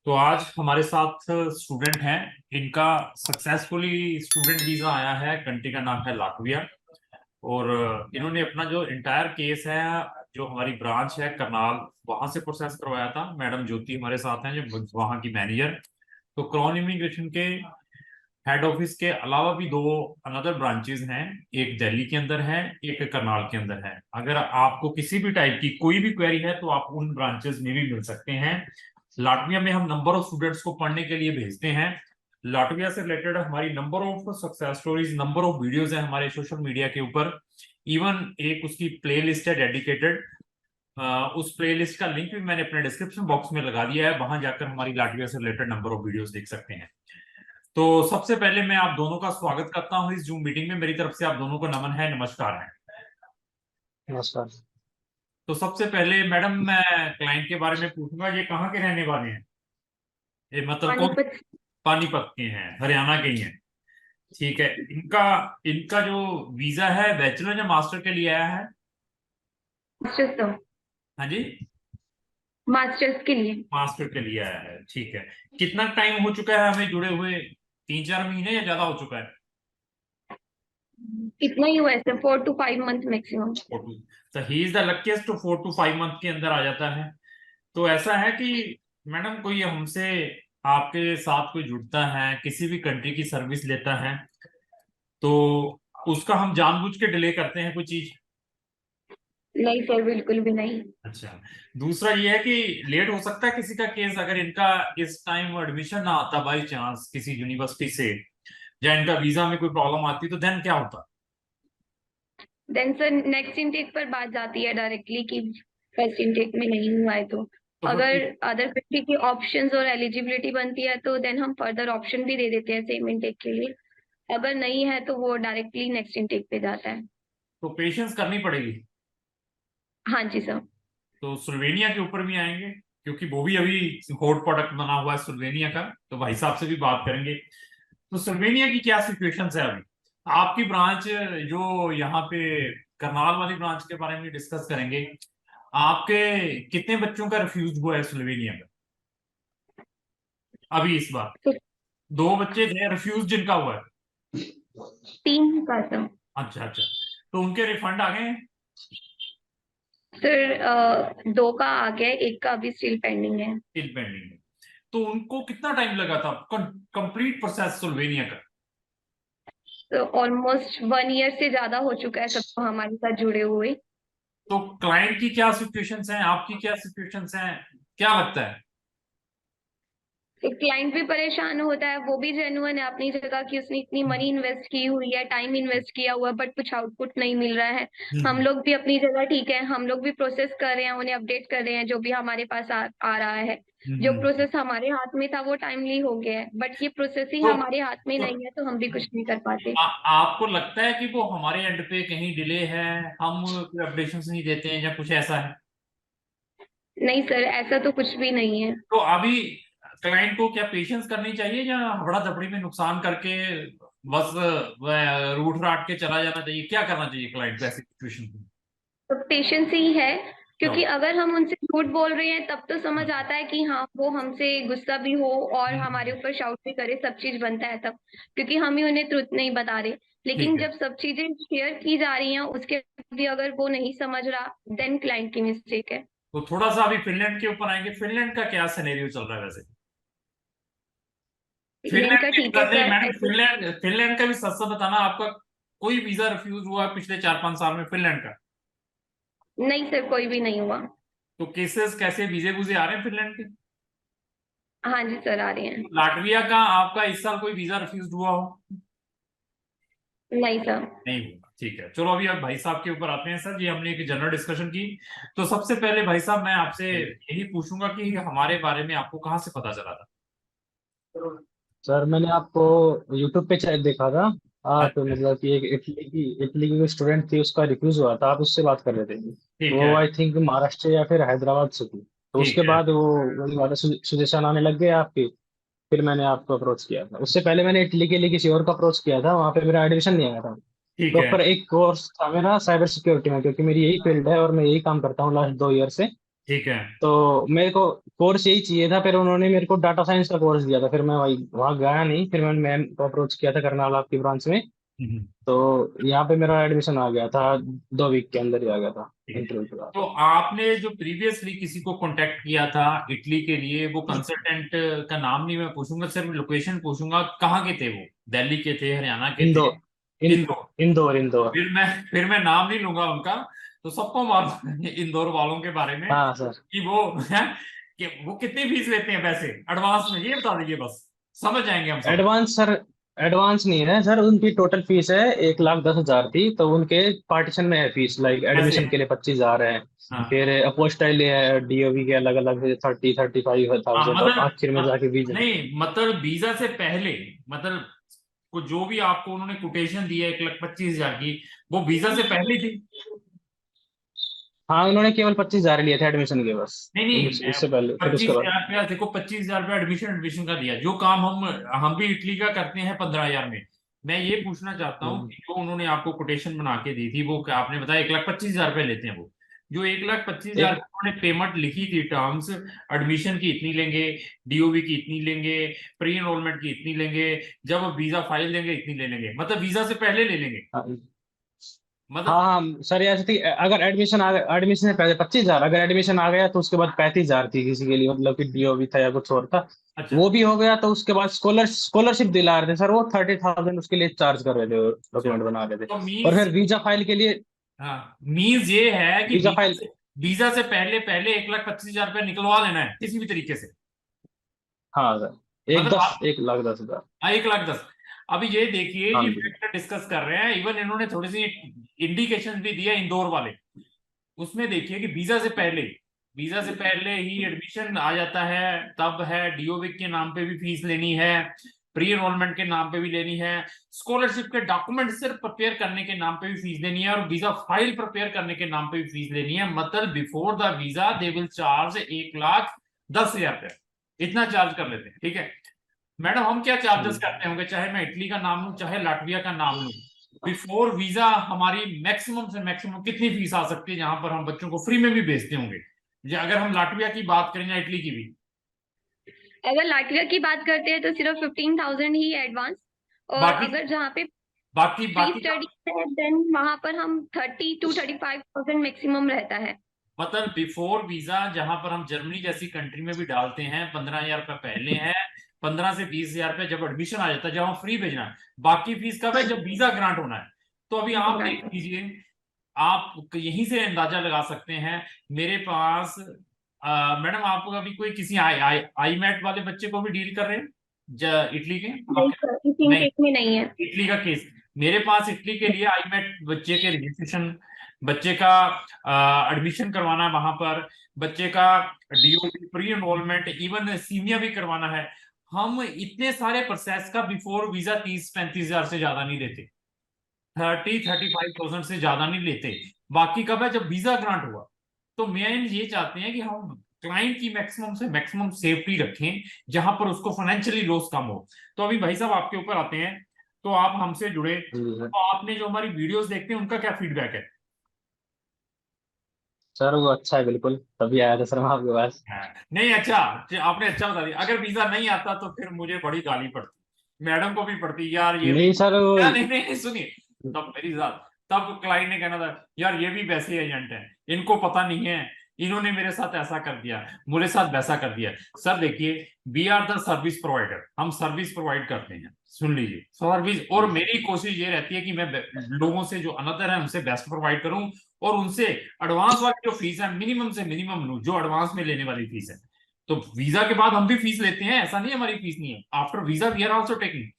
तो आज हमारे साथ स्टूडेंट हैं। इनका सक्सेसफुली स्टूडेंट वीजा आया है। कंट्री का नाम है लाटविया। और इन्होंने अपना जो इंटायर केस है, जो हमारी ब्रांच है करनाल, वहां से प्रोसेस करवाया था। मैडम ज्योति हमारे साथ हैं, जो वहां की मैनेजर। तो क्राउन इमिग्रेशन के हेड ऑफिस के अलावा भी दो अनदर ब्रांचेस हैं। एक दिल्ली के अंदर है, एक करनाल के अंदर है। अगर आपको किसी भी टाइप की कोई भी क्वेरी है तो आप उन ब्रांचेस में भी मिल सकते हैं। लाटविया में हम नंबर ऑफ स्टूडेंट्स को पढ़ने के लिए भेजते हैं। लाटविया से रिलेटेड हमारी number of success stories, number of videos हैं हमारे सोशल मीडिया के ऊपर। इवन एक उसकी प्लेलिस्ट है डेडिकेटेड। उस प्लेलिस्ट का लिंक भी मैंने अपने डिस्क्रिप्शन बॉक्स में लगा दिया है। वहां जाकर हमारी लाटविया से रिलेटेड नंबर ऑफ वीडियोस देख सकते हैं। तो सबसे पहले मैं आप दोनों का स्वागत करता हूं इस जूम मीटिंग में। मेरी तरफ से आप दोनों को नमन है, नमस्कार है। नमस्कार। तो सबसे पहले मैडम, मैं क्लाइंट के बारे में पूछूंगा, ये कहाँ के रहने वाले हैं? ये मतलब कौन? पानीपत। पानीपत के हैं, हरियाणा के ही हैं। ठीक है। इनका इनका जो वीजा है बैचलर या मास्टर के लिए आया है? मास्टर्स तो हाँ जी, मास्टर्स के लिए मास्टर के लिए आया है। ठीक है। कितना टाइम हो चुका है हमें जुड़े हुए? 3-4 महीने या ज्यादा हो चुका है? इतना ही हुआ है sir, 4 to 5 month maximum. 4 to, तो ही इज द लकीस्ट, तो 4 to 5 मंथ के अंदर आ जाता है। तो ऐसा है कि मैडम, कोई हमसे आपके साथ कोई जुड़ता है, किसी भी कंट्री की सर्विस लेता है, तो उसका हम जानबूझ के डिले करते हैं कोई चीज? नहीं सर, बिल्कुल भी नहीं। अच्छा। दूसरा ये है कि लेट हो सकता है किसी का केस, अगर इनका इस टाइम एडमिशन ना आता बाई चांस किसी यूनिवर्सिटी से, या इनका वीजा में कोई प्रॉब्लम आती, तो देन क्या होता? देन सर नेक्स्ट इनटेक पर बात जाती है डायरेक्टली कि फर्स्ट इनटेक में नहीं हुआ है तो तो अगर फिर अदर कंट्री की ऑप्शंस और एलिजिबिलिटी बनती है तो देन हम फर्दर ऑप्शन भी दे देते हैं सेम इनटेक के लिए। अगर नहीं है तो वो डायरेक्टली नेक्स्ट इनटेक पे जाता है। तो पेशेंस करनी पड़ेगी। हाँ जी सर। तो स्लोवेनिया के ऊपर भी आएंगे, क्योंकि वो भी अभी हॉट प्रोडक्ट बना हुआ है स्लोवेनिया का। तो भाई साहब से भी बात करेंगे। तो स्लोवेनिया की क्या सिचुएशन है अभी? आपकी ब्रांच, जो यहाँ पे करनाल वाली ब्रांच के बारे में डिस्कस करेंगे। आपके कितने बच्चों का रिफ्यूज हुआ है स्लोवेनिया में अभी इस बार? तो 2 बच्चे थे रिफ्यूज जिनका हुआ है। 3 का सर। अच्छा अच्छा। तो उनके रिफंड आ गए हैं? सर 2 का आ गया है, 1 का अभी स्टिल पेंडिंग है। स्टिल पेंडिंग है। तो उनको कितना टाइम लगा था कंप्लीट प्रोसेस स्लोवेनिया का? तो ऑलमोस्ट 1 ईयर से ज्यादा हो चुका है सबको हमारे साथ जुड़े हुए। तो क्लाइंट की क्या सिचुएशंस हैं, आपकी क्या सिचुएशंस हैं, क्या लगता है? तो क्लाइंट भी परेशान होता है, वो भी जेन्युइन है अपनी जगह कि उसने इतनी मनी इन्वेस्ट की हुई है, टाइम इन्वेस्ट किया हुआ है, बट कुछ आउटपुट नहीं मिल रहा है। हम हम्म। लोग भी अपनी जगह ठीक है, हम लोग भी प्रोसेस कर रहे हैं, उन्हें अपडेट कर रहे हैं जो भी हमारे पास आ रहा है। जो हम्म। प्रोसेस हमारे हाथ में था वो टाइमली हो गया है, बट ये प्रोसेसिंग तो, हमारे हाथ में तो नहीं है तो हम भी कुछ नहीं कर पाते। आपको लगता है कि वो हमारे एंड पे कहीं डिले है, हम कोई अपडेशन नहीं देते हैं, या कुछ ऐसा है? नहीं सर, ऐसा तो कुछ भी नहीं है। तो अभी क्लाइंट को क्या पेशेंस करनी चाहिए, या हबड़ा दबड़ी में नुकसान करके बस रूठ राट के चला जाना चाहिए? क्या करना चाहिए क्लाइंट को ऐसी सिचुएशन में? तो पेशेंस ही है, क्या क्योंकि होता अगर हम उनसे झूठ बोल रहे हैं तब तो समझ आता है कि हाँ वो हमसे गुस्सा भी हो और है? हमारे ऊपर शाउट भी करे, सब चीज बनता है तब, क्योंकि हम ही उन्हें ट्रुथ नहीं बता रहे। ठीक लेकिन है। जब सब चीजें शेयर की जा रही हैं उसके बाद भी अगर वो नहीं समझ रहा, देन क्लाइंट की मिस्टेक है। तो थोड़ा सा अभी फिनलैंड के ऊपर आएंगे। फिनलैंड का क्या सिनेरियो चल रहा है वैसे? फिनलैंड फिनलैंड का ठीक के है नहीं सर, मैडम, ऐसे। फिनलैंड का भी सच सच बताना, आपका कोई वीजा रिफ्यूज हुआ है पिछले 4-5 साल में फिनलैंड का? नहीं सर, कोई भी नहीं हुआ। तो केसेस कैसे, वीजे वूजे आ रहे हैं फिनलैंड के? हाँ जी सर, आ रहे हैं। लाटविया का आपका इस साल कोई वीजा रिफ्यूज हुआ हो? नहीं सर। नहीं हुआ। ठीक है, चलो अभी आप भाई साहब के ऊपर आते हैं। सर, ये हमने एक जनरल डिस्कशन की। तो सबसे पहले भाई साहब, मैं आपसे यही पूछूंगा कि हमारे बारे में आपको कहाँ से पता चला था? सर मैंने आपको यूट्यूब पे शायद देखा था। आप अच्छा। मतलब कि एक इटली की स्टूडेंट थी, उसका रिफ्यूज हुआ था, आप उससे बात कर रहे थे। ठीक वो है। आई थिंक महाराष्ट्र या फिर हैदराबाद से थी, तो ठीक उसके है। बाद वो वही वाला सुजेशन आने लग गया आपकी। फिर मैंने आपको अप्रोच किया था, उससे पहले मैंने इटली के लिए किसी और का अप्रोच किया था, वहाँ पे मेरा एडमिशन नहीं आया था। ठीक है। प्रॉपर एक कोर्स था मेरा साइबर सिक्योरिटी में, क्योंकि मेरी यही फील्ड है और मैं यही काम करता हूँ लास्ट 2 ईयर से। ठीक है। तो मेरे को कोर्स यही चाहिए था, फिर उन्होंने मेरे को डाटा साइंस का कोर्स दिया था, फिर मैं वही वहाँ गया नहीं, फिर मैंने मैम को अप्रोच किया था करनाल आपकी ब्रांच में। हम्म, तो यहाँ पे मेरा एडमिशन आ गया था, 2 वीक के अंदर ही आ गया था, ठीक है। इंटरव्यू के बाद। तो आपने जो प्रीवियसली किसी को कांटेक्ट किया था इटली के लिए, वो कंसल्टेंट का नाम नहीं मैं पूछूंगा, सिर्फ लोकेशन पूछूंगा, कहाँ के थे वो? दिल्ली के थे, हरियाणा के थे? इंदौर। इन इंदौर? इंदौर इंदौर। फिर मैं नाम नहीं लूंगा उनका। तो सबको मालूम है इंदौर वालों के बारे में हाँ सर। कि वो है, कि वो कितनी फीस लेते हैं पैसे एडवांस में, ये बता दीजिए बस, समझ जाएंगे हम सब। एडवांस सर, एडवांस नहीं है सर, उनकी टोटल फीस है 1,10,000 थी, तो उनके पार्टीशन में है फीस, लाइक कैसे? एडमिशन के लिए 25,000 है। हाँ फिर अपोस्टाइल है, डीओवी के अलग अलग 30-35,000, और मतलब आखिर में जाके वीजा। नहीं, मतलब वीजा से पहले, मतलब को जो भी आपको उन्होंने कोटेशन दी है 1,25,000 की, वो वीजा से पहले थी? हाँ, उन्होंने केवल 25,000 लिए थे एडमिशन के बस। नहीं नहीं, इससे पहले, फिर उसके पच्चीस बाद। हजार रुपया देखो, 25,000 रुपया एडमिशन एडमिशन का दिया, जो काम हम भी इटली का करते हैं 15,000 में। मैं ये पूछना चाहता हूँ हम्म, कि जो उन्होंने आपको कोटेशन बना के दी थी, वो आपने बताया 1,25,000 रुपये लेते हैं वो, जो 1,25,000 एक उन्होंने पेमेंट लिखी थी टर्म्स, एडमिशन की इतनी लेंगे, डीओवी की इतनी लेंगे, प्री एनरोलमेंट की इतनी लेंगे, जब वीजा फाइल देंगे इतनी ले लेंगे, मतलब वीजा से पहले ले लेंगे, हाँ हाँ मतलब? हाँ, सर ऐसी थी, अगर एडमिशन आ गया, एडमिशन से पहले 25,000, अगर एडमिशन आ गया तो उसके बाद 35,000 थी किसी के लिए, मतलब कि डीओ भी था या कुछ और था। अच्छा। वो भी हो गया, तो उसके बाद स्कॉलरशिप दिला रहे थे सर, वो 30,000 उसके लिए चार्ज कर रहे थे, अच्छा डॉक्यूमेंट बना रहे थे। तो और मीन्स, फिर वीजा फाइल के लिए, हाँ मीन्स ये है कि वीजा फाइल, वीजा से पहले पहले 1,25,000 रुपये निकलवा लेना है किसी भी तरीके से, हाँ सर, मतलब आप 1,10,000। 1,10,000। अभी ये देखिए, हाँ ये जी। फैक्टर डिस्कस कर रहे हैं, इवन इन्होंने थोड़ी सी इंडिकेशन भी दिया इंदौर वाले, उसमें देखिए कि वीजा से पहले ही एडमिशन आ जाता है, तब है डीओविक के नाम पे भी फीस लेनी है, प्री एनरोलमेंट के नाम पे भी लेनी है, स्कॉलरशिप के डॉक्यूमेंट सिर्फ प्रिपेयर करने के नाम पे भी फीस देनी है, और वीजा फाइल प्रिपेयर करने के नाम पे भी फीस लेनी है, मतलब before the visa they will charge 1,10,000 रुपया, इतना चार्ज कर लेते हैं, ठीक है। मैडम हम क्या चार्जेस हम्म। करते होंगे, चाहे मैं इटली का नाम लूं चाहे लाटविया का नाम लूं, बिफोर वीजा हमारी मैक्सिमम से मैक्सिमम कितनी फीस आ सकती है जहां पर हम बच्चों को फ्री में भी भेजते होंगे, या अगर हम लाटविया की बात करें या इटली की भी? अगर लाटविया की बात करते हैं तो सिर्फ 15,000 ही एडवांस। और बाकी अगर जहाँ पे बाकी फ्री बाकी का स्टडी है देन वहां पर हम 30 to 35,000 मैक्सिमम रहता है। मतलब बिफोर वीजा जहां पर हम जर्मनी जैसी कंट्री में भी डालते हैं 15,000 रुपये पहले है, 15 से 20,000 रुपये जब एडमिशन आ जाता है, जब हम फ्री भेजना है, बाकी फीस कब है, जब वीजा ग्रांट होना है। तो अभी आप देख लीजिए, आप यहीं से अंदाजा लगा सकते हैं। मेरे पास मैडम, आप अभी कोई किसी आई आई आई मैट वाले बच्चे को भी डील कर रहे हैं इटली के नहीं आपके? सर, इस नहीं, इनटेक में नहीं है। इटली का केस मेरे पास, इटली के लिए आई मेट बच्चे के रजिस्ट्रेशन, बच्चे का एडमिशन करवाना है वहां पर, बच्चे का डीओ प्री एनरोलमेंट, इवन सीनिया भी करवाना है। हम इतने सारे प्रोसेस का बिफोर वीजा 30-35,000 से ज्यादा नहीं लेते, 30-35,000 से ज्यादा नहीं लेते। बाकी कब है, जब वीजा ग्रांट हुआ। तो मेन ये चाहते हैं कि हम क्लाइंट की मैक्सिमम से मैक्सिमम सेफ्टी रखें, जहां पर उसको फाइनेंशियली लॉस कम हो। तो अभी भाई साहब आपके ऊपर आते हैं, तो आप हमसे जुड़े, जी सर। तो आपने जो हमारी वीडियोस देखते हैं उनका क्या फीडबैक है? सर वो अच्छा है, बिल्कुल, तभी आया था सर मैं आपके पास। हाँ। नहीं अच्छा, आपने अच्छा बता दिया, अगर वीजा नहीं आता तो फिर मुझे बड़ी गाली पड़ती, मैडम को भी पड़ती, यार ये भी नहीं सर वो, क्या, नहीं नहीं नहीं, सुनिए, तब मेरी बात, तब क्लाइंट ने कहना था, यार ये भी वैसे एजेंट हैं, इनको पता नहीं है, इन्होंने मेरे साथ ऐसा कर दिया, मेरे साथ वैसा कर दिया। सर देखिए, we are the service provider, हम सर्विस प्रोवाइड करते हैं, सुन लीजिए सर्विस, और मेरी कोशिश ये रहती है कि मैं लोगों से जो अनदर है उनसे बेस्ट प्रोवाइड करूं, और उनसे एडवांस वाली जो फीस है मिनिमम से मिनिमम लूं, जो एडवांस में लेने वाली फीस है। तो वीजा के बाद हम भी फीस लेते हैं, ऐसा नहीं हमारी फीस नहीं है, after visa we are also taking.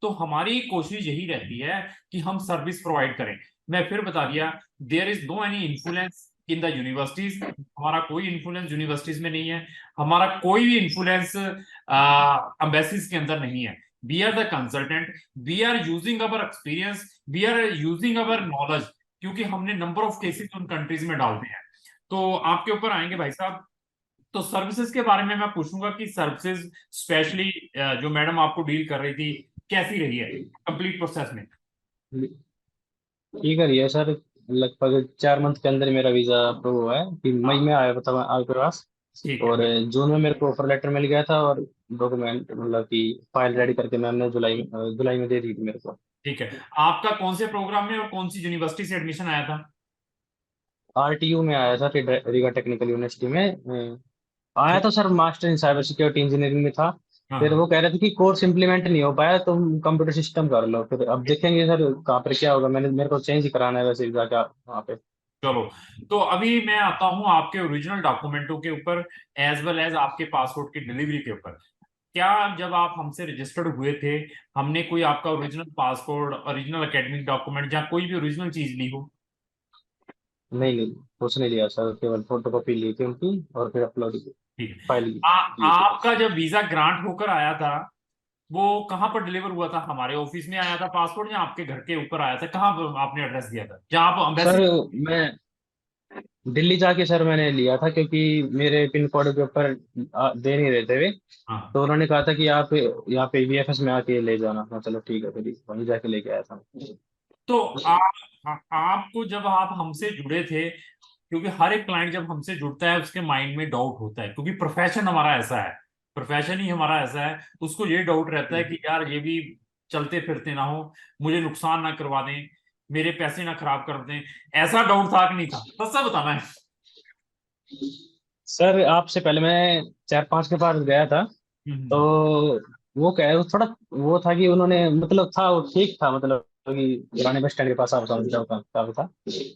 तो हमारी कोशिश यही रहती है कि हम सर्विस प्रोवाइड करें। मैं फिर बता दिया, there is no any influence in the universities, हमारा कोई इन्फ्लुएंस यूनिवर्सिटीज में नहीं है, हमारा कोई भी इन्फ्लुएंस एम्बेसीज के अंदर नहीं है। We are the consultant, we are using our experience, we are using our knowledge, क्योंकि हमने नंबर ऑफ केसेस उन कंट्रीज में डालते हैं। तो आपके ऊपर आएंगे भाई साहब, तो सर्विसेज के बारे में मैं पूछूंगा कि सर्विसेज स्पेशली जो मैडम आपको डील कर रही थी कैसी रही है कंप्लीट प्रोसेस में? ठीक है, ये सर, लगभग 4 मंथ के अंदर मेरा वीजा अप्रूव हुआ है कि मई में आया था आपके पास। ठीक और है। जून में मेरे को ऑफर लेटर मिल गया था, और डॉक्यूमेंट मतलब कि फाइल रेडी करके मैम ने जुलाई में दे दी थी मेरे को। ठीक है, आपका कौन से प्रोग्राम में और कौन सी यूनिवर्सिटी से एडमिशन आया था? RTU में आया था, रीगा टेक्निकल यूनिवर्सिटी में। आया ठीक। तो sir master in cyber security engineering में था। हाँ फिर हाँ। वो कह रहे थे कि कोर्स इम्प्लीमेंट नहीं हो पाया, तुम कंप्यूटर सिस्टम कर लो। फिर अब देखेंगे सर कहाँ पर क्या होगा, मेरे को चेंज कराना है वैसे वीजा का वहाँ पे। चलो, तो अभी मैं आता हूँ आपके ओरिजिनल डॉक्यूमेंटों के ऊपर, एज वेल एज आपके पासपोर्ट की डिलीवरी के ऊपर। क्या जब आप हमसे रजिस्टर्ड हुए थे, हमने कोई आपका original passport, original academic document या कोई भी ओरिजिनल चीज ली हो? नहीं नहीं, कुछ नहीं लिया सर, केवल फोटो कॉपी ली थी उनकी और फिर अपलोड की, ठीक है। फाइल की थी बस। आपका जब वीजा ग्रांट होकर आया था, वो कहाँ पर डिलीवर हुआ था? हमारे ऑफिस में आया था पासपोर्ट, या आपके घर के ऊपर आया था? कहाँ पर आपने एड्रेस दिया था जहाँ आप सर एम्बेसी? मैं दिल्ली जाके सर मैंने लिया था, क्योंकि मेरे पिन कोड के ऊपर दे नहीं रहे थे वे। हाँ। तो उन्होंने कहा था कि आप यहाँ पे VFS में आके ले जाना। हाँ चलो ठीक है, फिर वहीं जाके लेके आया था। तो आपको जब आप हमसे जुड़े थे, क्योंकि हर एक क्लाइंट जब हमसे जुड़ता है उसके माइंड में डाउट होता है, क्योंकि प्रोफेशन हमारा ऐसा है, प्रोफेशन ही हमारा ऐसा है। उसको ये डाउट रहता है कि यार ये भी चलते फिरते ना हो, मुझे नुकसान ना करवा दें, मेरे पैसे ना खराब कर दें। ऐसा डाउट था कि नहीं था? सच सच बताना है। सर आपसे पहले मैं 4-5 के पास गया था। तो हम्म। वो कह वो थोड़ा वो था कि उन्होंने मतलब था, वो ठीक था मतलब कि पुराने बस स्टैंड के पास आप समझ जाओ कहाँ था।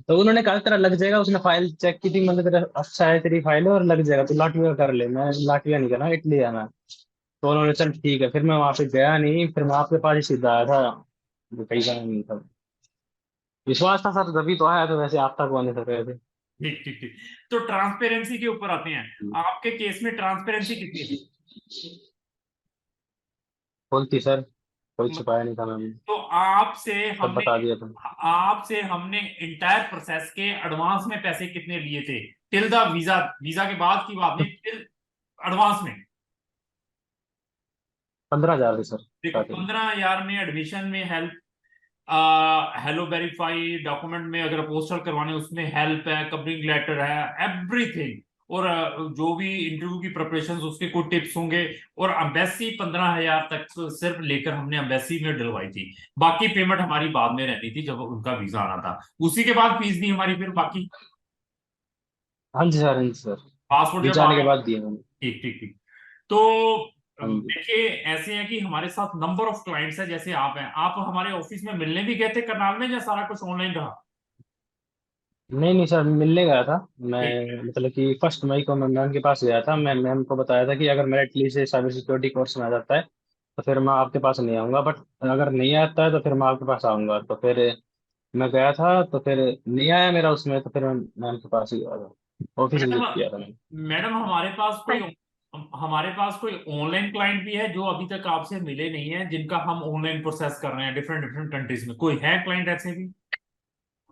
तो उन्होंने कहा तेरा लग जाएगा, उसने फाइल चेक की थी, मतलब तेरा अच्छा है तेरी फाइल और लग जाएगा, तू लाटविया कर ले। मैं लाटविया नहीं करना, इटली आना। तो उन्होंने चल ठीक है, फिर मैं वहां पे गया नहीं, फिर मैं आपके पास ही सीधा आया था। वो कहीं जाना नहीं था, विश्वास था सर तभी तो आया, तो वैसे आप तक आने से रहे थे। ठीक ठीक ठीक। तो ट्रांसपेरेंसी के ऊपर आते हैं। आपके केस में ट्रांसपेरेंसी कितनी थी? फुल थी सर, कोई छुपाया नहीं था मैंने, तो आपसे सब हमने बता दिया था। आपसे हमने इंटायर प्रोसेस के एडवांस में पैसे कितने लिए थे? टिल द वीजा, वीजा के बाद की बात नहीं, टिल एडवांस में। 15,000 थे सर देखो, स्टार्टिंग। 15,000 में एडमिशन में हेल्प, हेलो वेरीफाई डॉक्यूमेंट में अगर पोस्टर करवाने उसमें हेल्प है, कवरिंग लेटर है, एवरीथिंग। और जो भी इंटरव्यू की प्रिपरेशन उसके कोई टिप्स होंगे। और अम्बेसी 15,000 तक तो सिर्फ लेकर हमने अम्बेसी में डलवाई थी। बाकी पेमेंट हमारी बाद में रहनी थी जब उनका वीजा आना था। उसी के बाद फीस दी हमारी, फिर बाकी हाँ जी सर, हाँ जी सर, पासपोर्ट जब वीजा आ आने के गया। बाद दिए मैंने। ठीक ठीक ठीक। तो हाँ जी। देखिए, ऐसे है कि हमारे साथ नंबर ऑफ क्लाइंट्स है, जैसे आप हैं, आप हमारे ऑफिस में मिलने भी गए थे करनाल में, या सारा कुछ ऑनलाइन रहा? नहीं नहीं सर, मिलने गया था ठीक मैं, मतलब कि 1 मई को मैं मैम के पास गया था। मैं मैम को बताया था कि अगर मेरा इटली से साइबर सिक्योरिटी कोर्स में आ जाता है तो फिर मैं आपके पास नहीं आऊँगा, बट अगर नहीं आता है तो फिर मैं आपके पास आऊँगा। तो फिर मैं गया था, तो फिर नहीं आया मेरा उसमें, तो फिर मैं मैम के पास ही गया था, ऑफिस मैडम, विजिट किया था मैंने। मैडम हमारे पास कोई ऑनलाइन क्लाइंट भी है जो अभी तक आपसे मिले नहीं है, जिनका हम ऑनलाइन प्रोसेस कर रहे हैं डिफरेंट डिफरेंट कंट्रीज में? कोई है क्लाइंट ऐसे भी?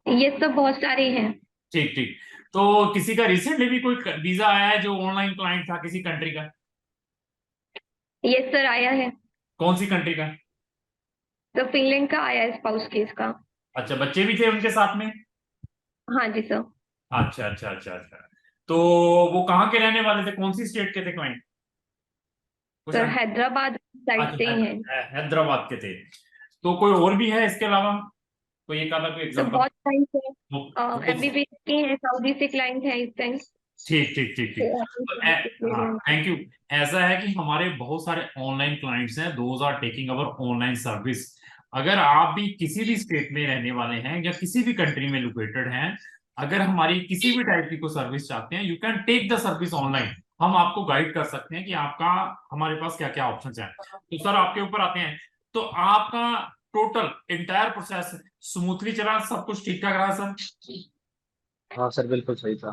ये सब बहुत सारे हैं। ठीक ठीक। तो किसी का रिसेंटली भी कोई वीजा आया है जो ऑनलाइन क्लाइंट था किसी कंट्री का? ये सर आया है। कौन सी कंट्री का? तो फिनलैंड का आया है, स्पाउस केस का। अच्छा, बच्चे भी थे उनके साथ में? हाँ जी सर। अच्छा अच्छा अच्छा अच्छा। तो वो कहाँ के रहने वाले थे, कौन सी स्टेट के थे क्लाइंट? कुछ सर हैदराबाद साइड अच्छा, से ही है। हैदराबाद के थे। तो कोई और भी है इसके अलावा? कोई एक आधा कोई सर एग्जांपल? बहुत क्लाइंट है, एमबीबीएस के हैं, सऊदी से क्लाइंट है इस टाइम। ठीक ठीक ठीक ठीक। तो हाँ, थैंक यू। ऐसा है कि हमारे बहुत सारे ऑनलाइन क्लाइंट्स हैं, those are taking our online service. अगर आप भी किसी भी स्टेट में रहने वाले हैं या किसी भी कंट्री में लोकेटेड हैं, अगर हमारी किसी भी टाइप की कोई सर्विस चाहते हैं, you can take the service online. हम आपको गाइड कर सकते हैं कि आपका हमारे पास क्या क्या ऑप्शंस हैं। तो सर आपके ऊपर आते हैं। तो आपका टोटल इंटायर प्रोसेस स्मूथली चला, सब कुछ ठीक ठाक रहा सर? हाँ सर, बिल्कुल सही था,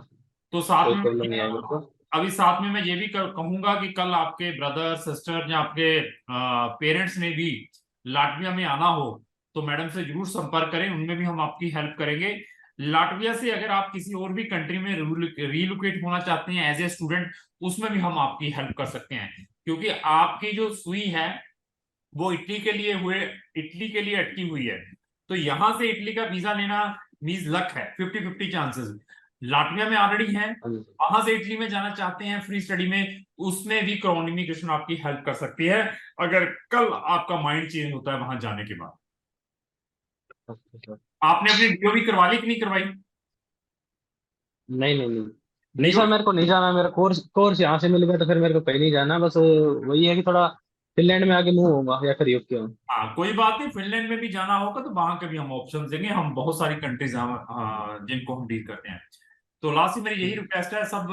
तो साथ कोई में प्रॉब्लम नहीं आई मेरे को। अभी साथ में मैं ये भी कहूंगा कि कल आपके ब्रदर सिस्टर या आपके पेरेंट्स ने भी लाटविया में आना हो तो मैडम से जरूर संपर्क करें, उनमें भी हम आपकी हेल्प करेंगे। लाटविया से अगर आप किसी और भी कंट्री में रीलोकेट होना चाहते हैं एज ए स्टूडेंट, उसमें भी हम आपकी हेल्प कर सकते हैं, क्योंकि आपकी जो सुई है वो इटली के लिए अटकी हुई है। तो यहां से इटली का वीजा लेना मींस लक है, 50-50 चांसेस। लाटविया में ऑलरेडी हैं, हाँ जी। वहां से इटली में जाना चाहते हैं फ्री स्टडी में, उसमें भी क्राउन इमिग्रेशन आपकी हेल्प कर सकती है अगर कल आपका माइंड चेंज होता है वहां जाने के बाद। Okay sir. आपने अपनी डीओ भी करवा ली कि नहीं करवाई? नहीं नहीं नहीं, नहीं डीओ, सर मेरे को नहीं जाना, मेरा कोर्स कोर्स यहाँ से मिल गया तो फिर मेरे को कहीं नहीं जाना, बस वही है कि थोड़ा फिनलैंड में आगे मूव होगा या फिर यूके में। हाँ कोई बात नहीं, फिनलैंड में भी जाना होगा तो वहां के भी हम ऑप्शन देंगे, हम बहुत सारी कंट्रीज हम जिनको हम डील करते हैं। तो लास्ट में मेरी यही रिक्वेस्ट है, सब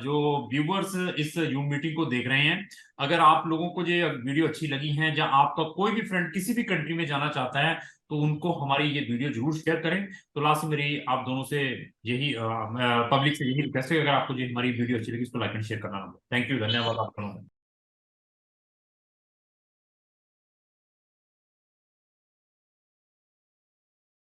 जो व्यूअर्स इस यूम मीटिंग को देख रहे हैं, अगर आप लोगों को ये वीडियो अच्छी लगी है, या आपका कोई भी फ्रेंड किसी भी कंट्री में जाना चाहता है, तो उनको हमारी ये वीडियो जरूर शेयर करें। तो लास्ट में मेरी आप दोनों से यही पब्लिक से यही रिक्वेस्ट है, अगर आपको जो हमारी वीडियो अच्छी लगी उसको लाइक एंड शेयर करना। थैंक यू, धन्यवाद आप दोनों का।